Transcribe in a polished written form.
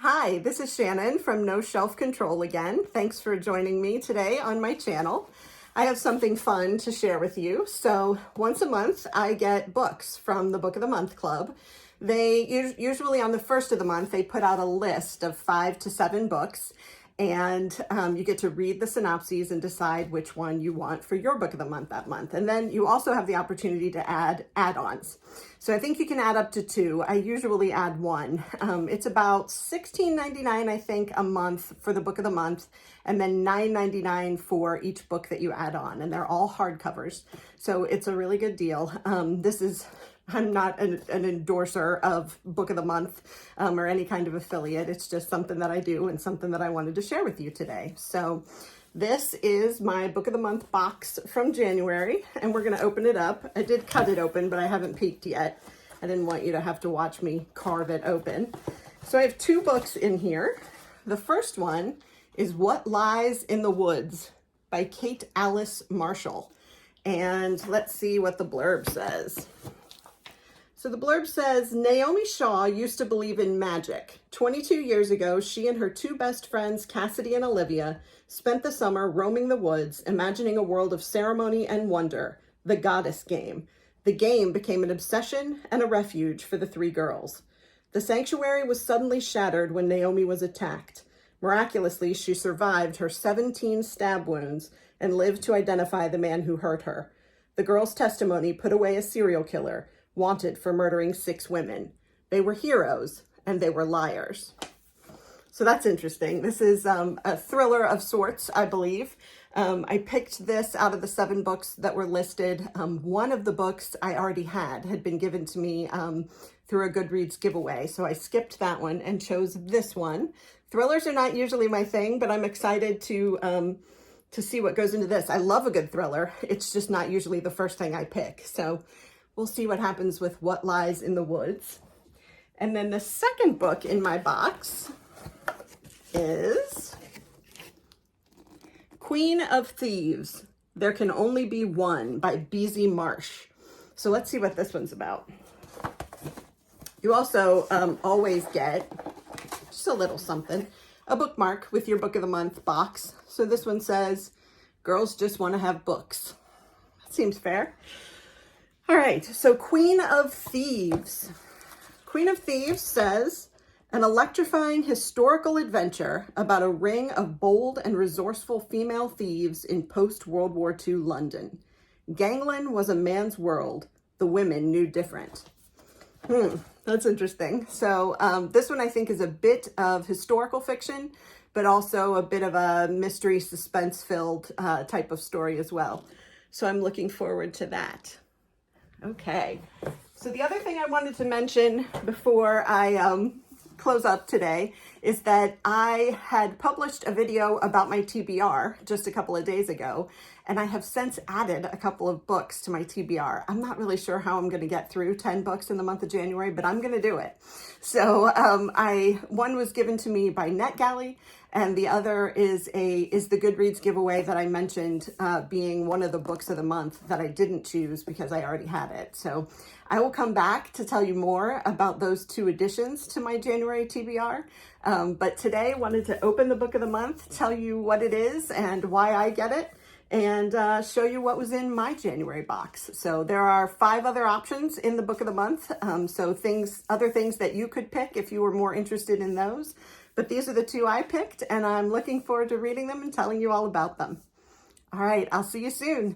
Hi, this is Shannon from No Shelf Control again. Thanks for joining me today on my channel. I have something fun to share with you. So once a month, I get books from the Book of the Month Club. They usually on the first of the month, they put out a list of 5 to 7 books, and you get to read the synopses and decide which one you want for your book of the month that month. And then you also have the opportunity to add add-ons. So I think you can add up to 2. I usually add 1. It's about $16.99, I think, a month for the book of the month, and then $9.99 for each book that you add on. And they're all hardcovers. So it's a really good deal. I'm not an endorser of Book of the Month or any kind of affiliate. It's just something that I do and something that I wanted to share with you today. So this is my Book of the Month box from January, and we're going to open it up. I did cut it open, but I haven't peeked yet. I didn't want you to have to watch me carve it open. So I have 2 books in here. The first one is What Lies in the Woods by Kate Alice Marshall. And let's see what the blurb says. So the blurb says, Naomi Shaw used to believe in magic. 22 years ago, she and her 2 best friends, Cassidy and Olivia, spent the summer roaming the woods, imagining a world of ceremony and wonder, the goddess game. The game became an obsession and a refuge for the 3 girls. The sanctuary was suddenly shattered when Naomi was attacked. Miraculously, she survived her 17 stab wounds and lived to identify the man who hurt her. The girls' testimony put away a serial killer, wanted for murdering 6 women. They were heroes and they were liars. So that's interesting. This is a thriller of sorts, I believe. I picked this out of the 7 books that were listed. One of the books I already had been given to me through a Goodreads giveaway. So I skipped that one and chose this one. Thrillers are not usually my thing, but I'm excited to see what goes into this. I love a good thriller. It's just not usually the first thing I pick. So we'll see what happens with What Lies in the Woods. And then the second book in my box is Queen of Thieves, There Can Only Be One by B.Z. Marsh. So let's see what this one's about. You also always get just a little something, a bookmark with your Book of the Month box. So this one says, Girls Just Want to Have Books. That seems fair. All right, so Queen of Thieves. Queen of Thieves says, an electrifying historical adventure about a ring of bold and resourceful female thieves in post-World War II London. Gangland was a man's world. The women knew different. That's interesting. So this one I think is a bit of historical fiction, but also a bit of a mystery suspense-filled type of story as well. So I'm looking forward to that. Okay, so the other thing I wanted to mention before I close up today is that I had published a video about my TBR just a couple of days ago, and I have since added a couple of books to my TBR. I'm not really sure how I'm going to get through 10 books in the month of January, but I'm going to do it. So one was given to me by NetGalley, and the other is the Goodreads giveaway that I mentioned being one of the books of the month that I didn't choose because I already had it. So I will come back to tell you more about those 2 additions to my January TBR. But today I wanted to open the book of the month, tell you what it is and why I get it, and show you what was in my January box. So there are 5 other options in the book of the month. So other things that you could pick if you were more interested in those. But these are the 2 I picked, and I'm looking forward to reading them and telling you all about them. All right, I'll see you soon.